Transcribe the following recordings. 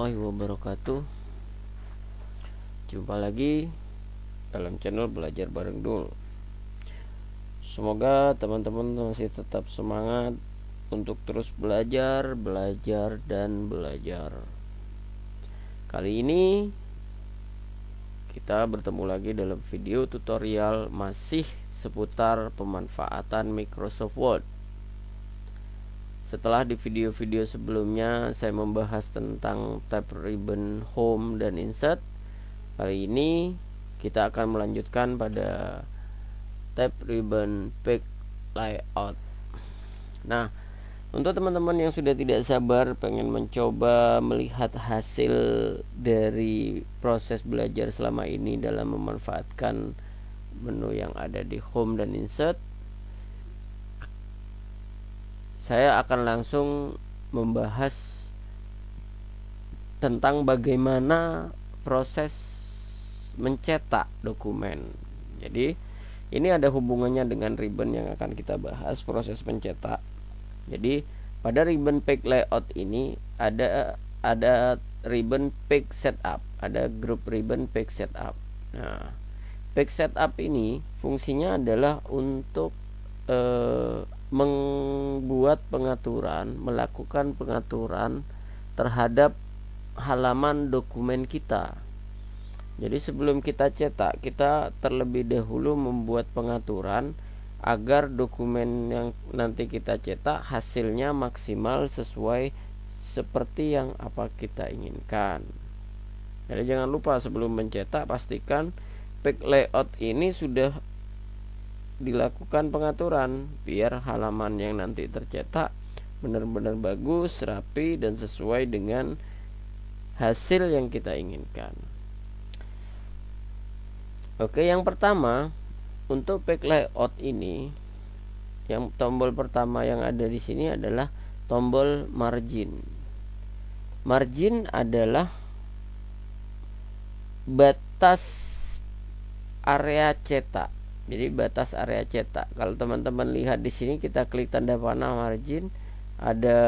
warahmatullahi wabarakatuh. Jumpa lagi dalam channel Belajar Bareng Dul. Semoga teman-teman masih tetap semangat untuk terus belajar, dan belajar. Kali ini kita bertemu lagi dalam video tutorial masih seputar pemanfaatan Microsoft Word. Setelah di video-video sebelumnya saya membahas tentang tab ribbon home dan insert, kali ini kita akan melanjutkan pada tab ribbon page layout. Nah, untuk teman-teman yang sudah tidak sabar pengen mencoba melihat hasil dari proses belajar selama ini dalam memanfaatkan menu yang ada di home dan insert, saya akan langsung membahas tentang bagaimana proses mencetak dokumen. Jadi ini ada hubungannya dengan ribbon yang akan kita bahas, proses mencetak. Jadi pada ribbon page layout ini ada ribbon page setup, ada grup ribbon page setup. Nah, page setup ini fungsinya adalah untuk membuat pengaturan, melakukan pengaturan terhadap halaman dokumen kita. Jadi sebelum kita cetak, kita terlebih dahulu membuat pengaturan agar dokumen yang nanti kita cetak hasilnya maksimal sesuai seperti yang apa kita inginkan. Jadi jangan lupa sebelum mencetak pastikan page layout ini sudah dilakukan pengaturan biar halaman yang nanti tercetak benar-benar bagus, rapi, dan sesuai dengan hasil yang kita inginkan. Oke, yang pertama untuk page layout ini, yang tombol pertama yang ada di sini adalah tombol margin. Margin adalah batas area cetak. Jadi batas area cetak. Kalau teman-teman lihat di sini, kita klik tanda panah margin, ada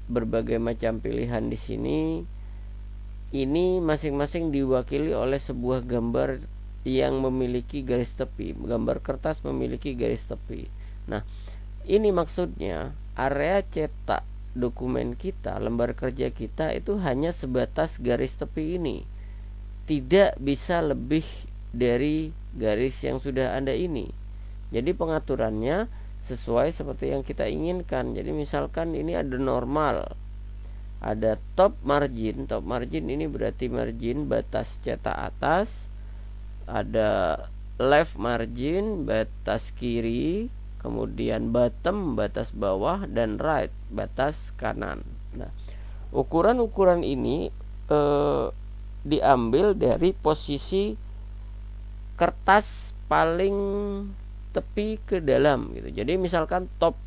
berbagai macam pilihan di sini. Ini masing-masing diwakili oleh sebuah gambar yang memiliki garis tepi. Gambar kertas memiliki garis tepi. Nah, ini maksudnya area cetak dokumen kita, lembar kerja kita itu hanya sebatas garis tepi ini. Tidak bisa lebih dari garis yang sudah ada ini. Jadi pengaturannya sesuai seperti yang kita inginkan. Jadi misalkan ini ada normal, ada top margin. Top margin ini berarti margin batas cetak atas. Ada left margin batas kiri, kemudian bottom batas bawah, dan right batas kanan. Nah, ukuran-ukuran ini diambil dari posisi kertas paling tepi ke dalam gitu. Jadi misalkan top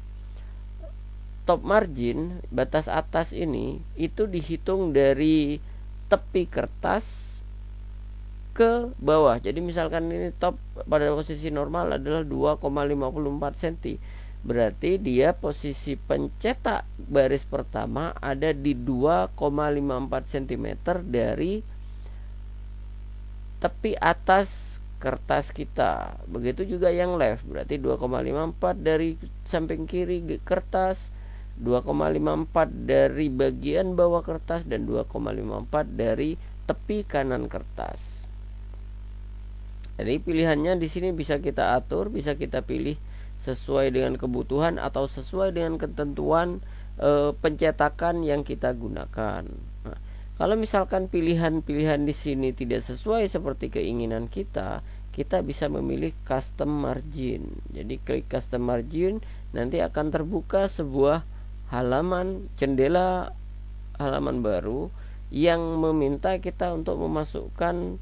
margin batas atas ini itu dihitung dari tepi kertas ke bawah. Jadi misalkan ini top pada posisi normal adalah 2,54 cm. Berarti dia posisi pencetak baris pertama ada di 2,54 cm dari tepi atas kertas kita. Begitu juga yang left, berarti 2,54 dari samping kiri kertas, 2,54 dari bagian bawah kertas, dan 2,54 dari tepi kanan kertas. Jadi pilihannya di sini bisa kita atur, bisa kita pilih sesuai dengan kebutuhan atau sesuai dengan ketentuan pencetakan yang kita gunakan. Nah, kalau misalkan pilihan-pilihan di sini tidak sesuai seperti keinginan kita, kita bisa memilih custom margin. Jadi klik custom margin, nanti akan terbuka sebuah halaman, jendela halaman baru yang meminta kita untuk memasukkan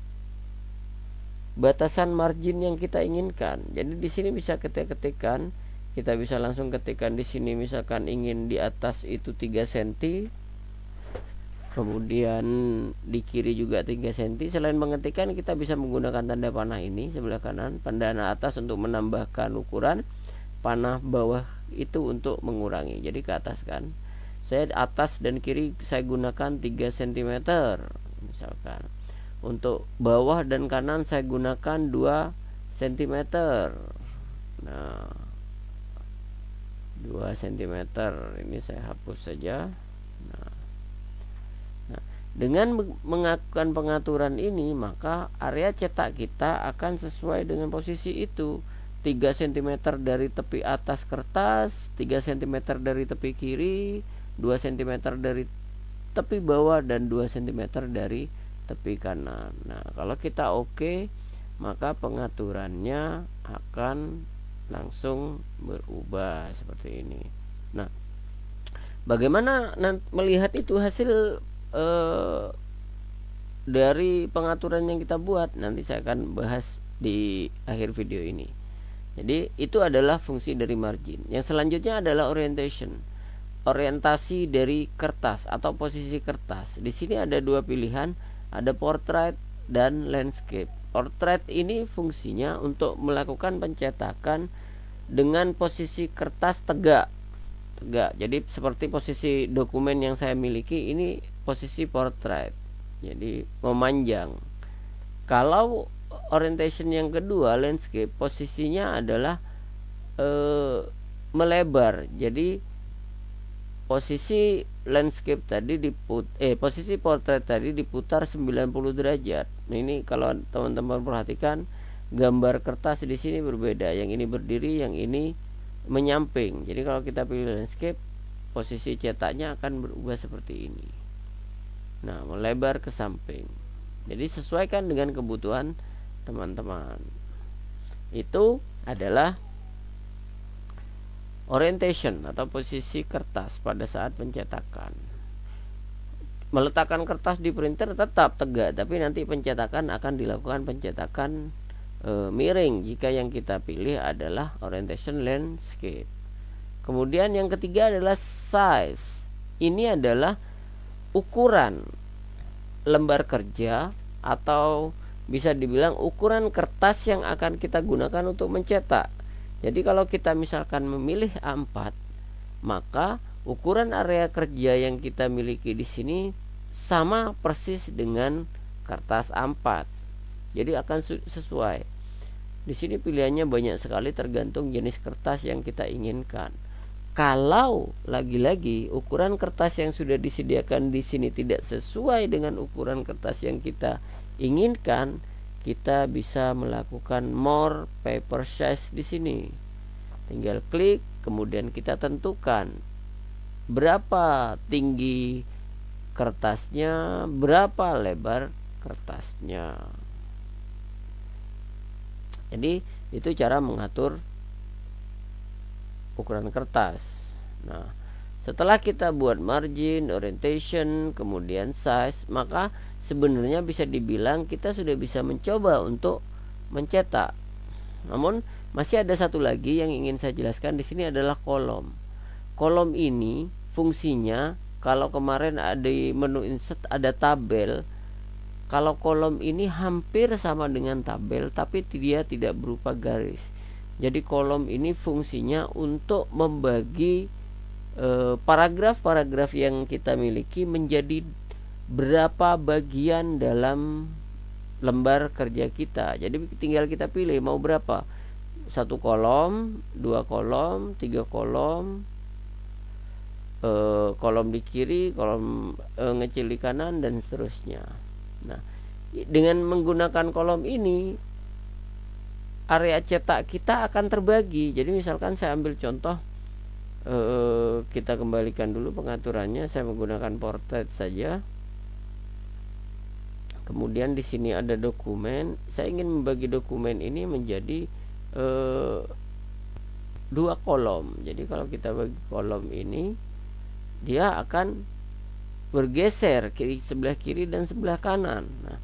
batasan margin yang kita inginkan. Jadi di sini bisa kita ketikkan, kita bisa langsung ketikkan di sini misalkan ingin di atas itu 3 cm. Kemudian di kiri juga 3 cm. Selain mengetikkan, kita bisa menggunakan tanda panah ini sebelah kanan, panah atas untuk menambahkan ukuran, panah bawah itu untuk mengurangi. Jadi ke atas kan. saya atas dan kiri saya gunakan 3 cm misalkan. Untuk bawah dan kanan saya gunakan 2 cm. Nah, 2 cm ini saya hapus saja. Nah, dengan melakukan pengaturan ini, maka area cetak kita akan sesuai dengan posisi itu. 3 cm dari tepi atas kertas, 3 cm dari tepi kiri, 2 cm dari tepi bawah, dan 2 cm dari tepi kanan. Nah, kalau kita oke, maka pengaturannya akan langsung berubah seperti ini. Nah, bagaimana melihat itu hasil dari pengaturan yang kita buat? Nanti saya akan bahas di akhir video ini. Jadi itu adalah fungsi dari margin. Yang selanjutnya adalah orientation, orientasi dari kertas atau posisi kertas. Di sini ada 2 pilihan, ada portrait dan landscape. Portrait ini fungsinya untuk melakukan pencetakan dengan posisi kertas tegak. Jadi seperti posisi dokumen yang saya miliki ini posisi portrait, jadi memanjang. Kalau orientation yang kedua, landscape, posisinya adalah melebar. Jadi posisi landscape tadi posisi portrait tadi diputar 90 derajat. Nah, ini kalau teman-teman perhatikan, gambar kertas di sini berbeda. Yang ini berdiri, yang ini menyamping. Jadi kalau kita pilih landscape, posisi cetaknya akan berubah seperti ini. Nah, melebar ke samping. Jadi sesuaikan dengan kebutuhan teman-teman. Itu adalah orientation atau posisi kertas pada saat pencetakan. Meletakkan kertas di printer tetap tegak, tapi nanti pencetakan akan dilakukan pencetakan miring jika yang kita pilih adalah orientation landscape. Kemudian yang ketiga adalah size. Ini adalah ukuran lembar kerja atau bisa dibilang ukuran kertas yang akan kita gunakan untuk mencetak. Jadi kalau kita misalkan memilih A4, maka ukuran area kerja yang kita miliki di sini sama persis dengan kertas A4. Jadi akan sesuai. Di sini pilihannya banyak sekali tergantung jenis kertas yang kita inginkan. Kalau lagi-lagi ukuran kertas yang sudah disediakan di sini tidak sesuai dengan ukuran kertas yang kita inginkan, kita bisa melakukan more paper size di sini. Tinggal klik, kemudian kita tentukan berapa tinggi kertasnya, berapa lebar kertasnya. Jadi itu cara mengatur ukuran kertas. Nah, setelah kita buat margin, orientation, kemudian size, maka sebenarnya bisa dibilang kita sudah bisa mencoba untuk mencetak. Namun masih ada satu lagi yang ingin saya jelaskan di sini adalah kolom. Kolom ini fungsinya, kalau kemarin ada di menu insert ada tabel, kalau kolom ini hampir sama dengan tabel tapi dia tidak berupa garis. Jadi kolom ini fungsinya untuk membagi paragraf-paragraf yang kita miliki menjadi berapa bagian dalam lembar kerja kita. Jadi tinggal kita pilih mau berapa, 1 kolom, 2 kolom, 3 kolom, kolom di kiri, kolom ngecil di kanan, dan seterusnya. Nah, dengan menggunakan kolom ini, area cetak kita akan terbagi. Jadi misalkan saya ambil contoh, kita kembalikan dulu pengaturannya. Saya menggunakan portrait saja. Kemudian di sini ada dokumen. Saya ingin membagi dokumen ini menjadi 2 kolom. Jadi kalau kita bagi kolom ini, dia akan bergeser sebelah kiri dan sebelah kanan. Nah,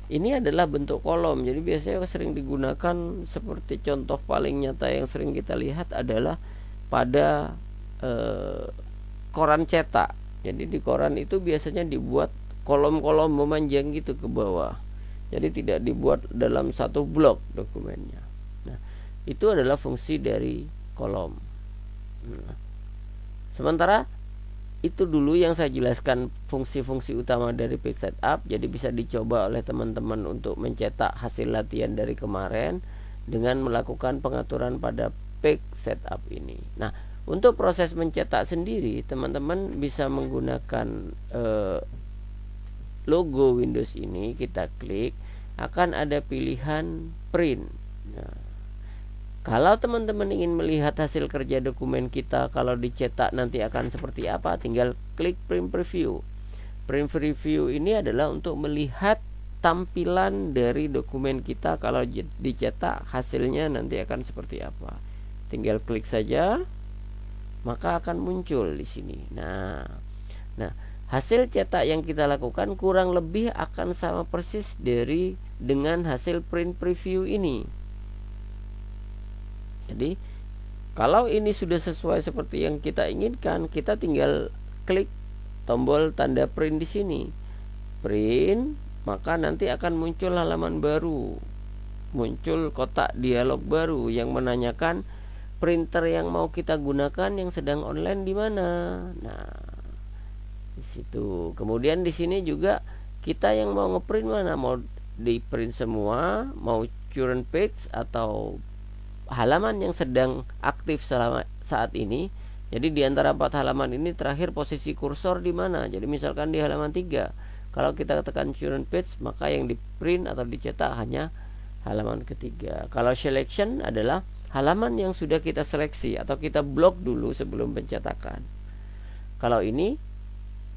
ini adalah bentuk kolom. Jadi biasanya sering digunakan, seperti contoh paling nyata yang sering kita lihat adalah pada koran cetak. Jadi di koran itu biasanya dibuat kolom-kolom memanjang gitu ke bawah. Jadi tidak dibuat dalam satu blok dokumennya. Nah, itu adalah fungsi dari kolom. Nah, sementara itu dulu yang saya jelaskan fungsi-fungsi utama dari page setup. Jadi bisa dicoba oleh teman-teman untuk mencetak hasil latihan dari kemarin dengan melakukan pengaturan pada page setup ini. Nah, untuk proses mencetak sendiri teman-teman bisa menggunakan logo Windows ini. Kita klik, akan ada pilihan print. Nah, kalau teman-teman ingin melihat hasil kerja dokumen kita kalau dicetak nanti akan seperti apa, tinggal klik print preview. Print preview ini adalah untuk melihat tampilan dari dokumen kita kalau dicetak hasilnya nanti akan seperti apa. Tinggal klik saja, maka akan muncul di sini. Nah, hasil cetak yang kita lakukan kurang lebih akan sama persis dengan hasil print preview ini. Jadi kalau ini sudah sesuai seperti yang kita inginkan, kita tinggal klik tombol tanda print di sini. Print, maka nanti akan muncul halaman baru. Muncul kotak dialog baru yang menanyakan printer yang mau kita gunakan yang sedang online di mana. Nah, di situ. Kemudian di sini juga kita yang mau ngeprint mana, mau di print semua, mau current page atau halaman yang sedang aktif saat ini. Jadi di antara 4 halaman ini terakhir posisi kursor di mana? Jadi misalkan di halaman 3. Kalau kita tekan current page, maka yang di print atau dicetak hanya halaman ketiga. Kalau selection adalah halaman yang sudah kita seleksi atau kita blok dulu sebelum pencetakan. Kalau ini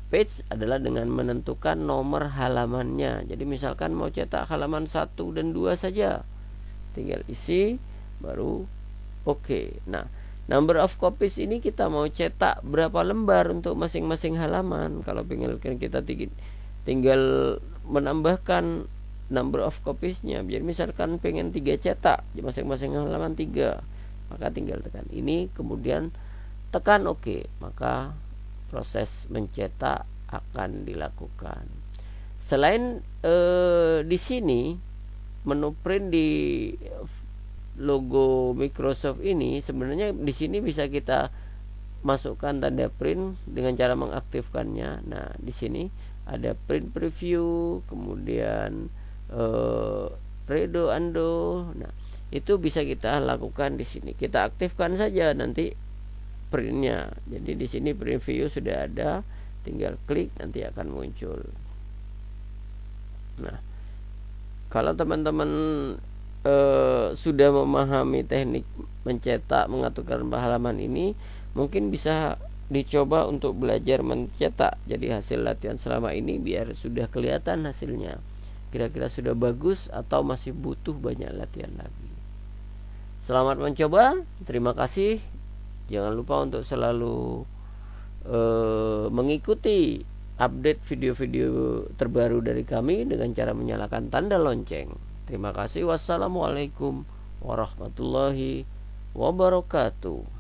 page adalah dengan menentukan nomor halamannya. Jadi misalkan mau cetak halaman 1 dan 2 saja, tinggal isi baru oke. Nah, number of copies ini kita mau cetak berapa lembar untuk masing-masing halaman. Kalau pengen kita tinggal menambahkan number of copiesnya. Jadi misalkan pengen 3 cetak masing-masing halaman 3, maka tinggal tekan ini, kemudian tekan oke, maka proses mencetak akan dilakukan. Selain di sini menu print di logo Microsoft ini, sebenarnya di sini bisa kita masukkan tanda print dengan cara mengaktifkannya. Nah, di sini ada print preview, kemudian redo undo. Nah, itu bisa kita lakukan di sini. Kita aktifkan saja nanti printnya. Jadi di sini preview sudah ada, tinggal klik nanti akan muncul. Nah, kalau teman-teman sudah memahami teknik mencetak, mengaturkan halaman ini, mungkin bisa dicoba untuk belajar mencetak. Jadi hasil latihan selama ini biar sudah kelihatan hasilnya, kira-kira sudah bagus atau masih butuh banyak latihan lagi. Selamat mencoba, terima kasih. Jangan lupa untuk selalu mengikuti update video-video terbaru dari kami dengan cara menyalakan tanda lonceng. Terima kasih. Wassalamualaikum warahmatullahi wabarakatuh.